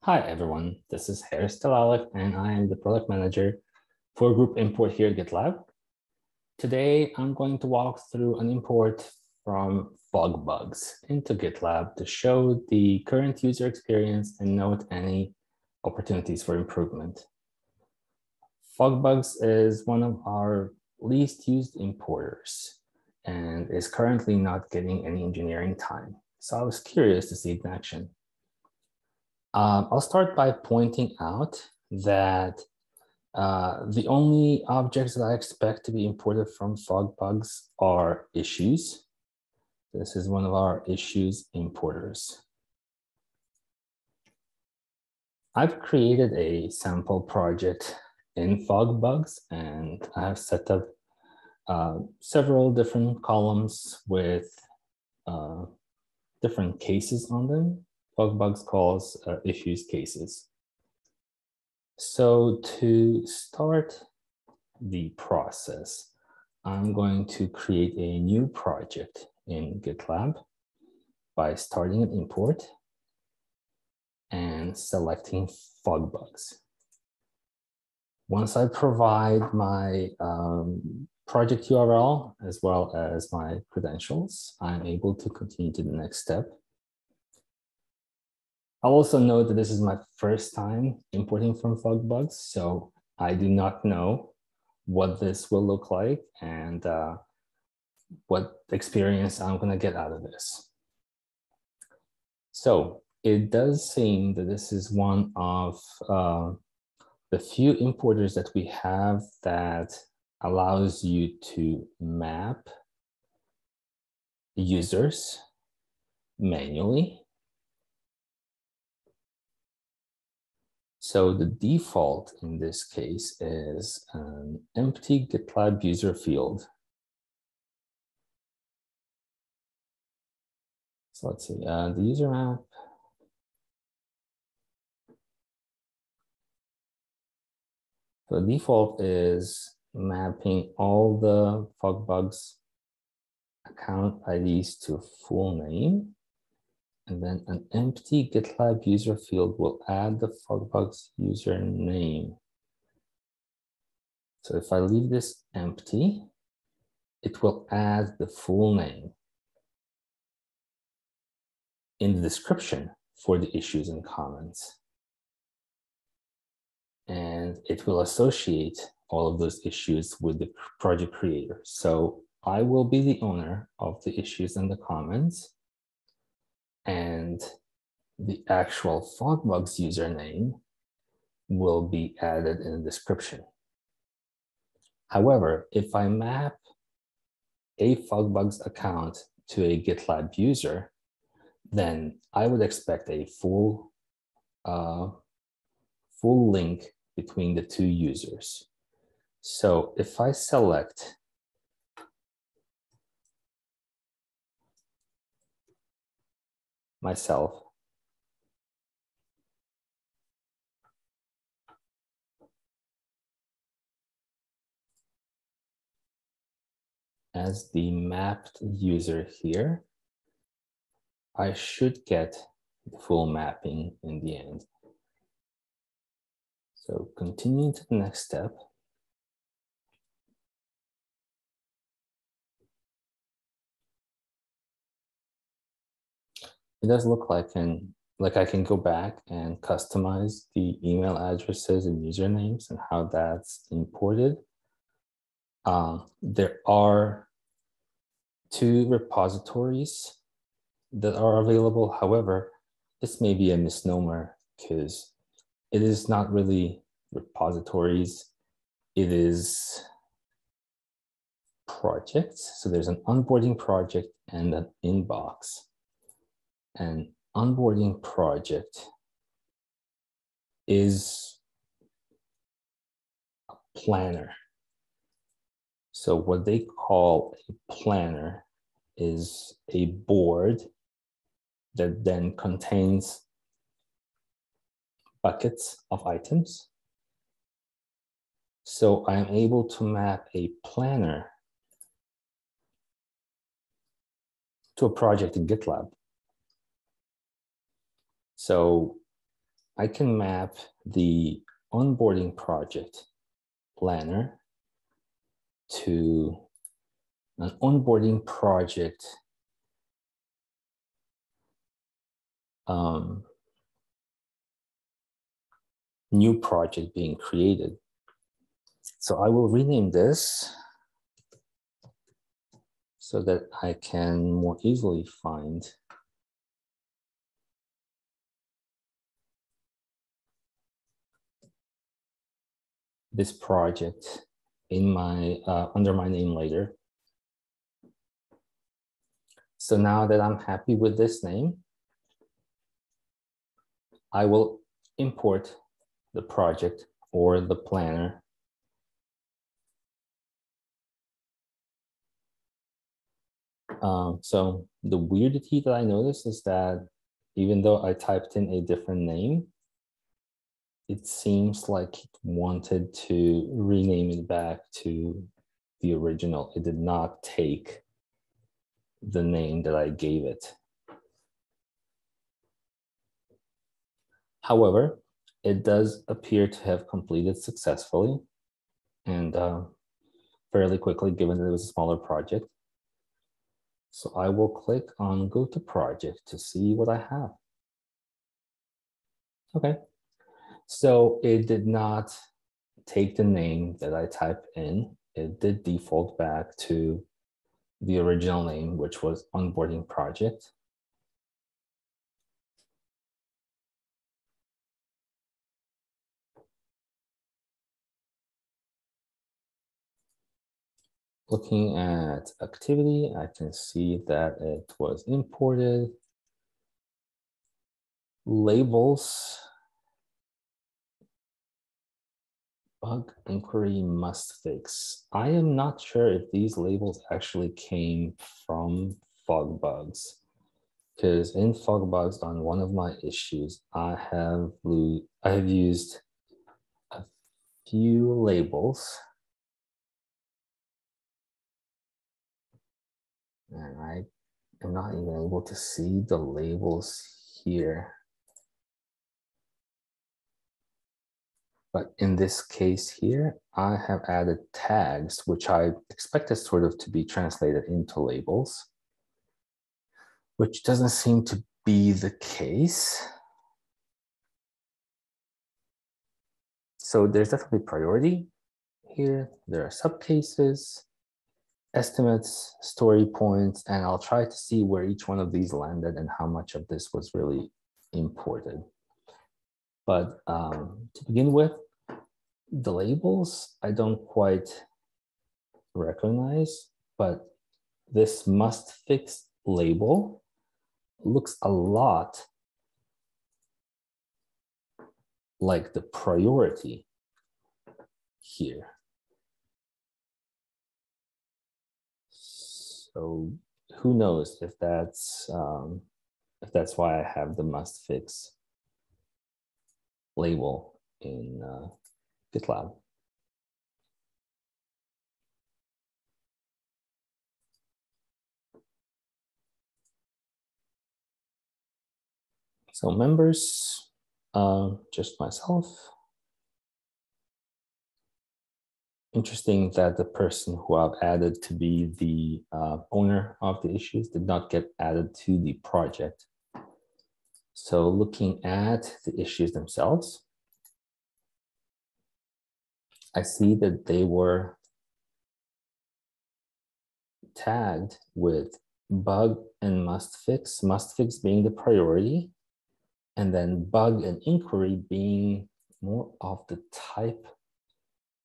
Hi everyone, this is Delalić and I am the product manager for group import here at GitLab. Today I'm going to walk through an import from FogBugz into GitLab to show the current user experience and note any opportunities for improvement. FogBugz is one of our least used importers and is currently not getting any engineering time. So I was curious to see it in action. I'll start by pointing out that the only objects that I expect to be imported from FogBugz are issues. This is one of our issues importers. I've created a sample project in FogBugz and I have set up several different columns with different cases on them. FogBugz calls issues cases. So to start the process, I'm going to create a new project in GitLab by starting an import and selecting FogBugz. Once I provide my project URL as well as my credentials, I'm able to continue to the next step. I'll also note that this is my first time importing from FogBugz, so I do not know what this will look like and what experience I'm going to get out of this. So it does seem that this is one of the few importers that we have that allows you to map users manually. So the default in this case is an empty GitLab user field. So let's see, the user map. So the default is mapping all the FogBugz account IDs to full name. And then an empty GitLab user field will add the FogBugz username. So if I leave this empty, it will add the full name in the description for the issues and comments. And it will associate all of those issues with the project creator. So I will be the owner of the issues and the comments, and the actual FogBugz username will be added in the description. However, if I map a FogBugz account to a GitLab user, then I would expect a full link between the two users. So if I select myself as the mapped user here, I should get the full mapping in the end. So continuing to the next step. It does look like I can go back and customize the email addresses and usernames and how that's imported. There are 2 repositories that are available. However, this may be a misnomer because it is not really repositories. It is projects. So there's an onboarding project and an inbox. An onboarding project is a planner. So what they call a planner is a board that then contains buckets of items. So I'm able to map a planner to a project in GitLab. So I can map the onboarding project planner to an onboarding project new project being created. So I will rename this so that I can more easily find this project in my under my name later. So now that I'm happy with this name, I will import the project or the planner so the weirdity that I noticed is that even though I typed in a different name, it seems like it wanted to rename it back to the original. It did not take the name that I gave it. However, it does appear to have completed successfully and fairly quickly, given that it was a smaller project. So I will click on Go to Project to see what I have. Okay, so it did not take the name that I typed in. It did default back to the original name, which was Onboarding Project. Looking at activity, I can see that it was imported. Labels, bug inquiry must fix. I am not sure if these labels actually came from FogBugz, because in FogBugz on one of my issues, I have used a few labels. And I am not even able to see the labels here. But in this case here, I have added tags, which I expected sort of to be translated into labels, which doesn't seem to be the case. So there's definitely priority here. There are subcases, estimates, story points, and I'll try to see where each one of these landed and how much of this was really imported. But to begin with, the labels I don't quite recognize, but this must fix label looks a lot like the priority here. So who knows if that's why I have the must fix label in GitLab. So members, just myself. Interesting that the person who I've added to be the owner of the issues did not get added to the project. So looking at the issues themselves, I see that they were tagged with bug and must fix being the priority, and then bug and inquiry being more of the type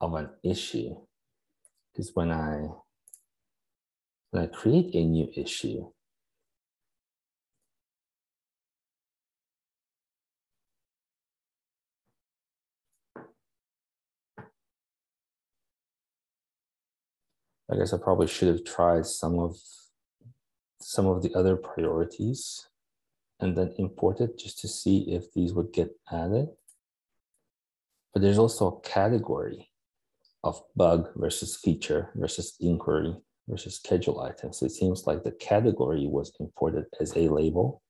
of an issue. Because when I create a new issue, I guess I probably should have tried some of the other priorities and then imported just to see if these would get added. But there's also a category of bug versus feature versus inquiry versus schedule items. So it seems like the category was imported as a label,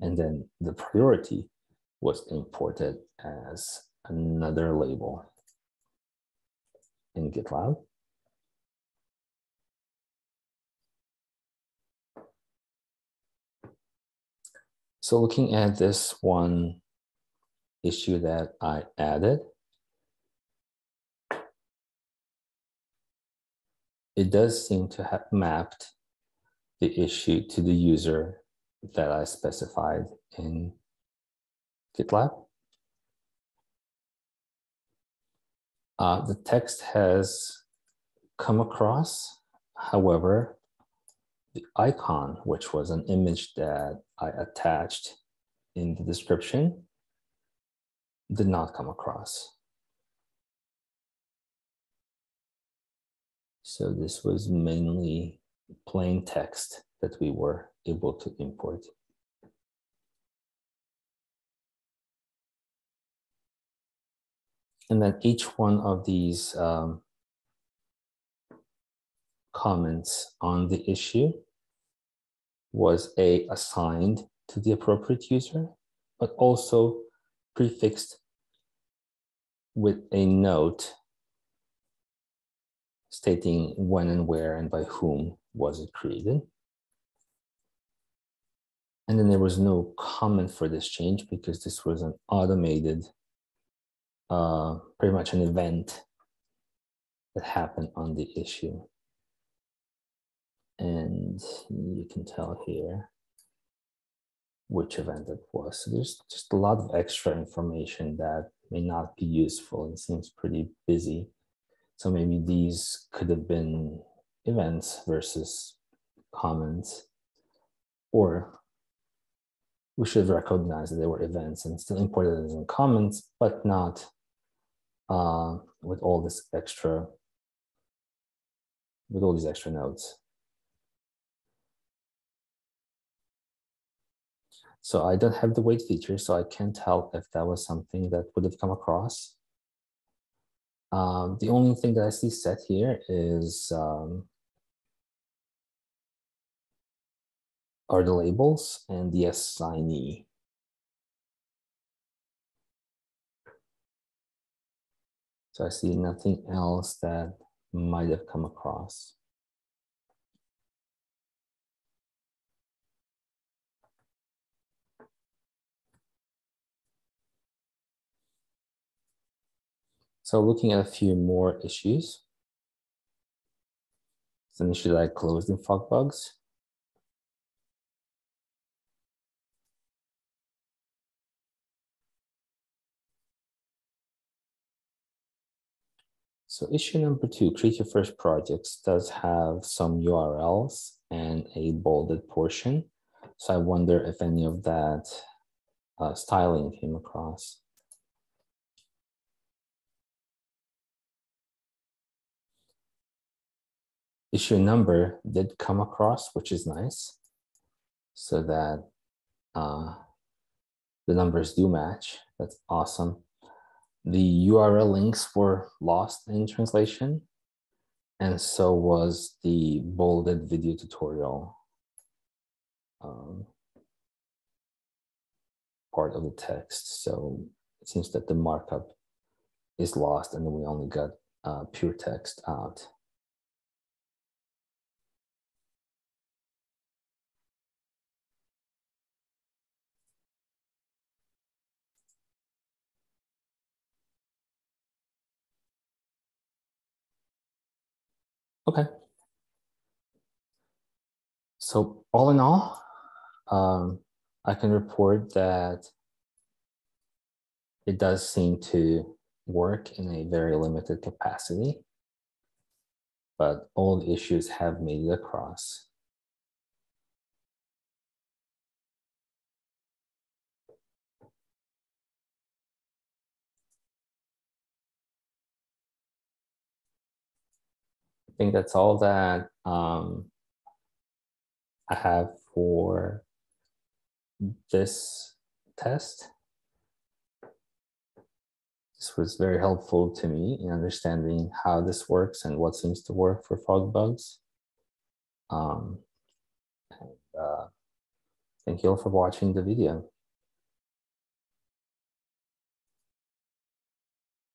and then the priority was imported as another label in GitLab. So looking at this one issue that I added, it does seem to have mapped the issue to the user that I specified in GitLab. The text has come across. However, the icon, which was an image that I attached in the description, did not come across. So this was mainly plain text that we were able to import. And then each one of these comments on the issue was assigned to the appropriate user, but also prefixed with a note stating when and where and by whom was it created. And then there was no comment for this change because this was an automated, pretty much an event that happened on the issue. And you can tell here which event it was. So there's just a lot of extra information that may not be useful. It seems pretty busy. So maybe these could have been events versus comments, or we should recognize that they were events and still imported as in comments, but not with all these extra nodes. So I don't have the wait feature, so I can't tell if that was something that would have come across. The only thing that I see set here is are the labels and the assignee. So I see nothing else that might have come across. So looking at a few more issues. It's an issue that I closed in FogBugz. So issue number 2, create your first projects, does have some URLs and a bolded portion. So I wonder if any of that styling came across. Issue number did come across, which is nice, so that the numbers do match. That's awesome. The URL links were lost in translation, and so was the bolded video tutorial part of the text. So it seems that the markup is lost and we only got pure text out. Okay. So all in all, I can report that it does seem to work in a very limited capacity, but all the issues have made it across. I think that's all that I have for this test. This was very helpful to me in understanding how this works and what seems to work for FogBugz. Thank you all for watching the video.